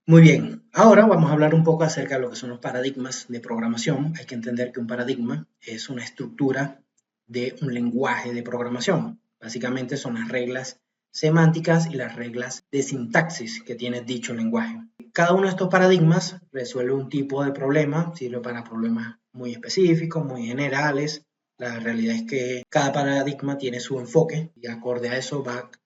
Muy bien, ahora vamos a hablar un poco acerca de lo que son los paradigmas de programación. Hay que entender que un paradigma es una estructura de un lenguaje de programación. Básicamente son las reglas semánticas y las reglas de sintaxis que tiene dicho lenguaje. Cada uno de estos paradigmas resuelve un tipo de problema, sirve para problemas muy específicos, muy generales. La realidad es que cada paradigma tiene su enfoque y acorde a eso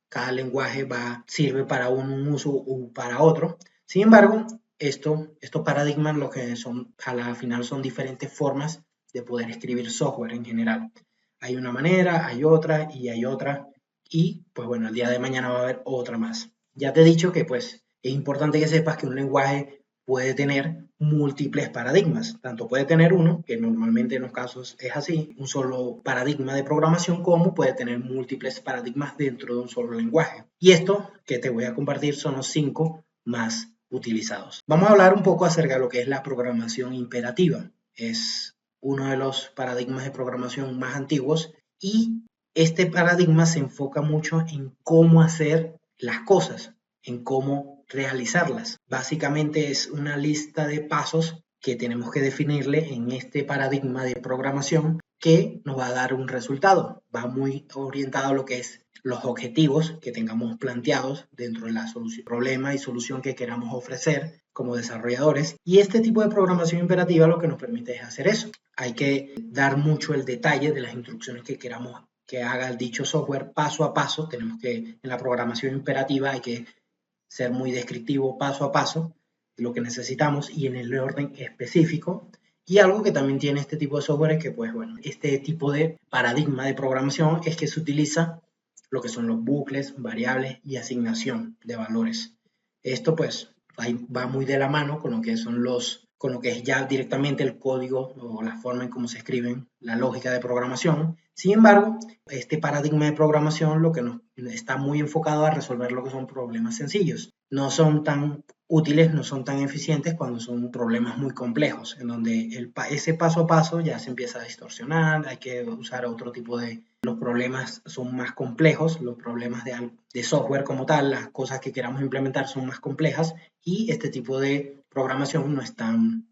cada lenguaje sirve para un uso u para otro. Sin embargo, estos paradigmas lo que son, a la final son diferentes formas de poder escribir software en general. Hay una manera, hay otra y hay otra. Y pues bueno, el día de mañana va a haber otra más. Ya te he dicho que pues es importante que sepas que un lenguaje puede tener múltiples paradigmas. Tanto puede tener uno, que normalmente en los casos es así, un solo paradigma de programación, como puede tener múltiples paradigmas dentro de un solo lenguaje. Y esto que te voy a compartir son los 5 más utilizados. Vamos a hablar un poco acerca de lo que es la programación imperativa. Es uno de los paradigmas de programación más antiguos y este paradigma se enfoca mucho en cómo hacer las cosas, en cómo realizarlas. Básicamente es una lista de pasos que tenemos que definirle en este paradigma de programación que nos va a dar un resultado. Va muy orientado a lo que es los objetivos que tengamos planteados dentro de la solución, problema y solución que queramos ofrecer como desarrolladores. Y este tipo de programación imperativa lo que nos permite es hacer eso. Hay que dar mucho el detalle de las instrucciones que queramos que haga el dicho software paso a paso. Tenemos que, en la programación imperativa hay que ser muy descriptivo paso a paso de lo que necesitamos y en el orden específico. Y algo que también tiene este tipo de software es que, pues bueno, este tipo de paradigma de programación es que se utiliza lo que son los bucles, variables y asignación de valores. Esto pues va muy de la mano con lo que son con lo que es ya directamente el código o la forma en cómo se escriben, la lógica de programación. Sin embargo, este paradigma de programación lo que nos está muy enfocado a resolver lo que son problemas sencillos. No son tan útiles, no son tan eficientes cuando son problemas muy complejos, en donde ese paso a paso ya se empieza a distorsionar, hay que usar otro tipo de... Los problemas son más complejos, los problemas de software como tal, las cosas que queramos implementar son más complejas y este tipo de programación no es tan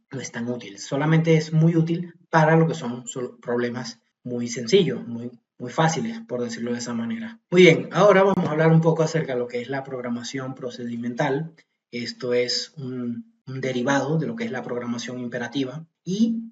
útil. Solamente es muy útil para lo que son problemas muy sencillos, muy fáciles, por decirlo de esa manera. Muy bien, ahora vamos a hablar un poco acerca de lo que es la programación procedimental. Esto es un derivado de lo que es la programación imperativa y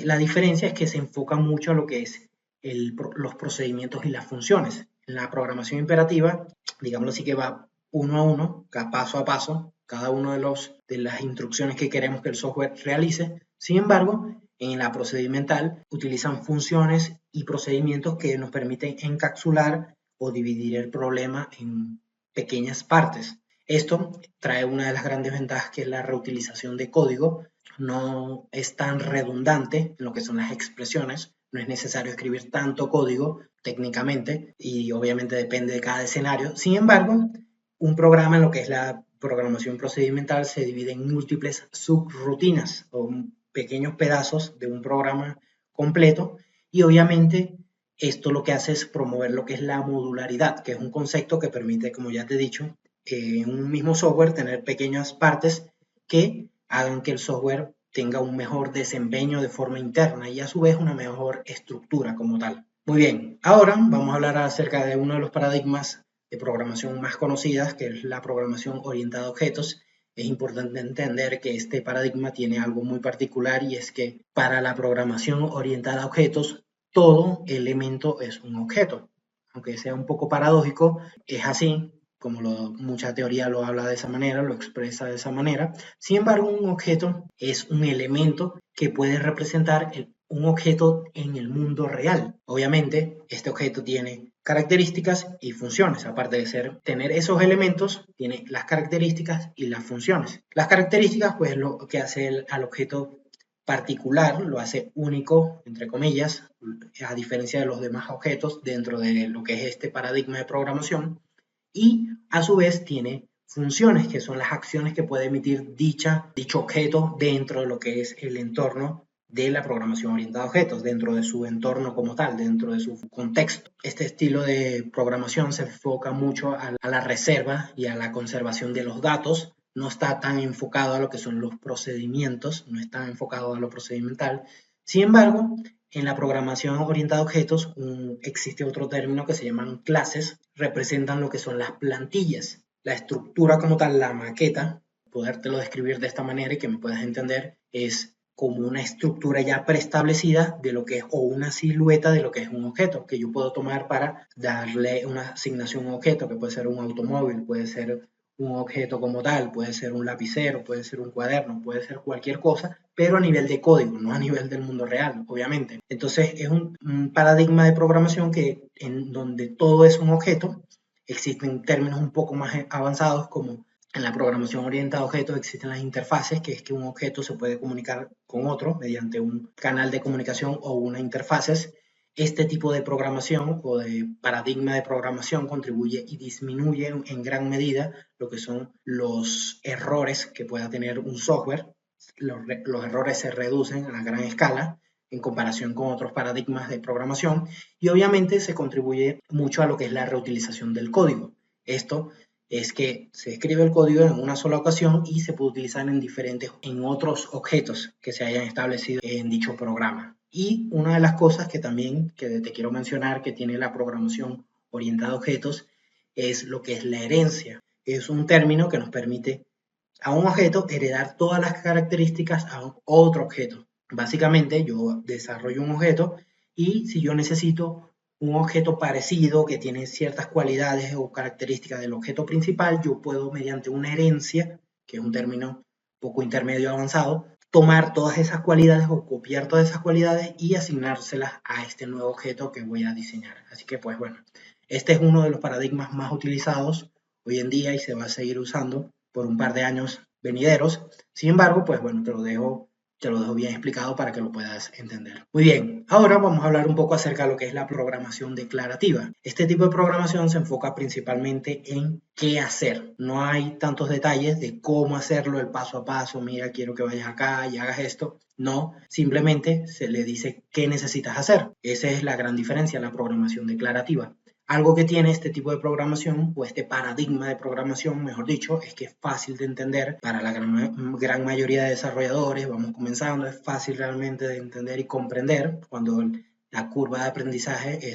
la diferencia es que se enfoca mucho a lo que es los procedimientos y las funciones. En la programación imperativa, digámoslo así que va uno a uno, paso a paso, cada uno de las instrucciones que queremos que el software realice. Sin embargo, en la procedimental utilizan funciones y procedimientos que nos permiten encapsular o dividir el problema en pequeñas partes. Esto trae una de las grandes ventajas que es la reutilización de código. No es tan redundante en lo que son las expresiones, no es necesario escribir tanto código técnicamente y obviamente depende de cada escenario. Sin embargo, un programa en lo que es la programación procedimental se divide en múltiples subrutinas o pequeños pedazos de un programa completo y obviamente esto lo que hace es promover lo que es la modularidad, que es un concepto que permite, como ya te he dicho, en un mismo software tener pequeñas partes que hagan que el software tenga un mejor desempeño de forma interna y a su vez una mejor estructura como tal. Muy bien, ahora vamos a hablar acerca de uno de los paradigmas de programación más conocidas, que es la programación orientada a objetos. Es importante entender que este paradigma tiene algo muy particular y es que para la programación orientada a objetos, todo elemento es un objeto. Aunque sea un poco paradójico, es así, como mucha teoría lo habla de esa manera, lo expresa de esa manera. Sin embargo, un objeto es un elemento que puede representar un objeto en el mundo real. Obviamente, este objeto tiene características y funciones. Aparte de tener esos elementos, tiene las características y las funciones. Las características, pues lo que hace al objeto particular, lo hace único, entre comillas, a diferencia de los demás objetos dentro de lo que es este paradigma de programación. Y a su vez tiene funciones, que son las acciones que puede emitir dicho objeto dentro de lo que es el entorno de la programación orientada a objetos, dentro de su entorno como tal, dentro de su contexto. Este estilo de programación se enfoca mucho a la reserva y a la conservación de los datos no está tan enfocado a lo que son los procedimientos, no está enfocado a lo procedimental. Sin embargo, en la programación orientada a objetos existe otro término que se llaman clases, representan lo que son las plantillas. La estructura como tal, la maqueta, podértelo describir de esta manera y que me puedas entender, es como una estructura ya preestablecida de lo que es, o una silueta de lo que es un objeto, que yo puedo tomar para darle una asignación a un objeto, que puede ser un automóvil, puede ser un objeto como tal, puede ser un lapicero, puede ser un cuaderno, puede ser cualquier cosa, pero a nivel de código, no a nivel del mundo real, obviamente. Entonces es un paradigma de programación en donde todo es un objeto. Existen términos un poco más avanzados como en la programación orientada a objetos existen las interfaces, que es que un objeto se puede comunicar con otro mediante un canal de comunicación o una interfaces. Este tipo de programación o de paradigma de programación contribuye y disminuye en gran medida lo que son los errores que pueda tener un software. Los errores se reducen a gran escala en comparación con otros paradigmas de programación y obviamente se contribuye mucho a lo que es la reutilización del código. Esto es que se escribe el código en una sola ocasión y se puede utilizar en otros objetos que se hayan establecido en dicho programa. Y una de las cosas que también que te quiero mencionar que tiene la programación orientada a objetos es lo que es la herencia. Es un término que nos permite a un objeto heredar todas las características a otro objeto. Básicamente yo desarrollo un objeto y si yo necesito un objeto parecido que tiene ciertas cualidades o características del objeto principal, yo puedo mediante una herencia, que es un término poco intermedio avanzado, tomar todas esas cualidades o copiar todas esas cualidades y asignárselas a este nuevo objeto que voy a diseñar. Así que pues bueno, este es uno de los paradigmas más utilizados hoy en día y se va a seguir usando por un par de años venideros. Sin embargo, pues bueno, te lo dejo bien explicado para que lo puedas entender. Muy bien, ahora vamos a hablar un poco acerca de lo que es la programación declarativa. Este tipo de programación se enfoca principalmente en qué hacer. No hay tantos detalles de cómo hacerlo, el paso a paso, mira, quiero que vayas acá y hagas esto. No, simplemente se le dice qué necesitas hacer. Esa es la gran diferencia, la programación declarativa. Algo que tiene este tipo de programación o este paradigma de programación, mejor dicho, es que es fácil de entender para la gran mayoría de desarrolladores. Vamos comenzando, es fácil realmente de entender y comprender cuando la curva de aprendizaje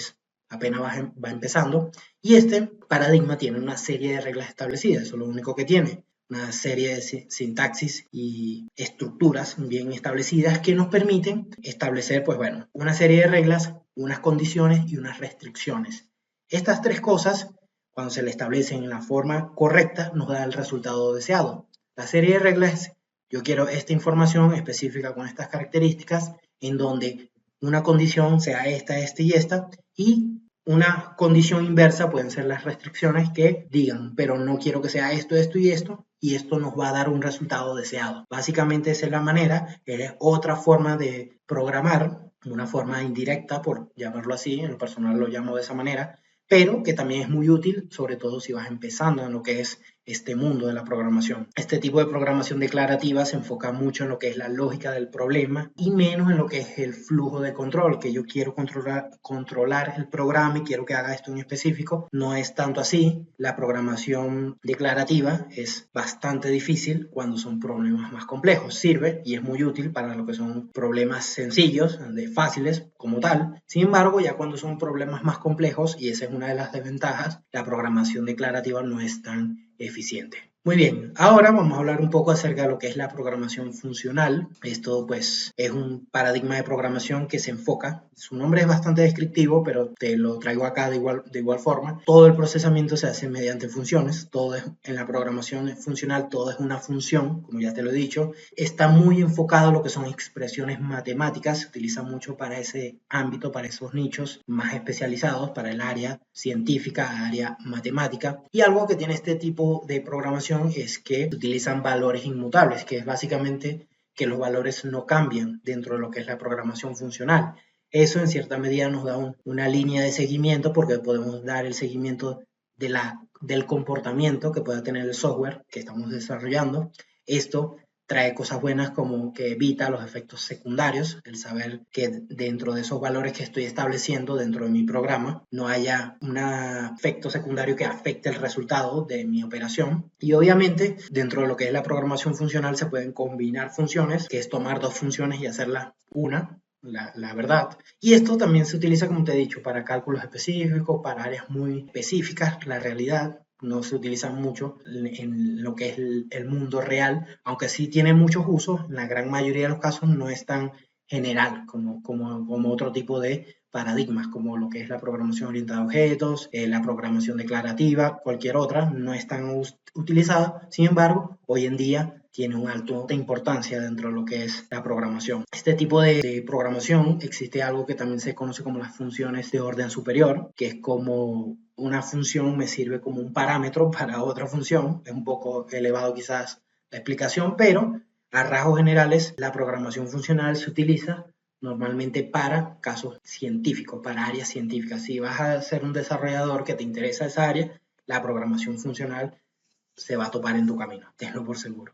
apenas va empezando. Y este paradigma tiene una serie de reglas establecidas, eso es lo único que tiene. Una serie de sintaxis y estructuras bien establecidas que nos permiten establecer, pues bueno, una serie de reglas, unas condiciones y unas restricciones. Estas tres cosas, cuando se le establecen en la forma correcta, nos da el resultado deseado. La serie de reglas, yo quiero esta información específica con estas características, en donde una condición sea esta y esta, y una condición inversa pueden ser las restricciones que digan, pero no quiero que sea esto y esto nos va a dar un resultado deseado. Básicamente esa es la manera, es otra forma de programar, una forma indirecta, por llamarlo así, en lo personal lo llamo de esa manera, pero que también es muy útil, sobre todo si vas empezando en lo que es este mundo de la programación. Este tipo de programación declarativa se enfoca mucho en lo que es la lógica del problema y menos en lo que es el flujo de control, que yo quiero controlar el programa y quiero que haga esto en específico. No es tanto así. La programación declarativa es bastante difícil cuando son problemas más complejos. Sirve y es muy útil para lo que son problemas sencillos, fáciles como tal. Sin embargo, ya cuando son problemas más complejos, y esa es una de las desventajas, la programación declarativa no es tan eficiente. Muy bien, ahora vamos a hablar un poco acerca de lo que es la programación funcional. Esto pues es un paradigma de programación que se enfoca, su nombre es bastante descriptivo, pero te lo traigo acá de igual forma. Todo el procesamiento se hace mediante funciones, todo es, en la programación funcional todo es una función, como ya te lo he dicho. Está muy enfocado a lo que son expresiones matemáticas, se utiliza mucho para ese ámbito, para esos nichos más especializados, para el área científica, área matemática. Y algo que tiene este tipo de programación es que se utilizan valores inmutables, que es básicamente que los valores no cambian dentro de lo que es la programación funcional. Eso en cierta medida nos da una línea de seguimiento porque podemos dar el seguimiento del comportamiento que pueda tener el software que estamos desarrollando. Esto trae cosas buenas como que evita los efectos secundarios, el saber que dentro de esos valores que estoy estableciendo dentro de mi programa no haya un efecto secundario que afecte el resultado de mi operación. Y obviamente dentro de lo que es la programación funcional se pueden combinar funciones, que es tomar dos funciones y hacerlas una. La verdad. Y esto también se utiliza, como te he dicho, para cálculos específicos, para áreas muy específicas, la realidad. No se utiliza mucho en lo que es el mundo real, aunque sí tiene muchos usos, en la gran mayoría de los casos no es tan general como otro tipo de paradigmas, como lo que es la programación orientada a objetos, la programación declarativa, cualquier otra, no es tan utilizada. Sin embargo, hoy en día tiene una alta importancia dentro de lo que es la programación. Este tipo de programación existe algo que también se conoce como las funciones de orden superior, que es como una función me sirve como un parámetro para otra función. Es un poco elevado quizás la explicación, pero a rasgos generales la programación funcional se utiliza normalmente para casos científicos, para áreas científicas. Si vas a ser un desarrollador que te interesa esa área, la programación funcional se va a topar en tu camino, tenlo por seguro.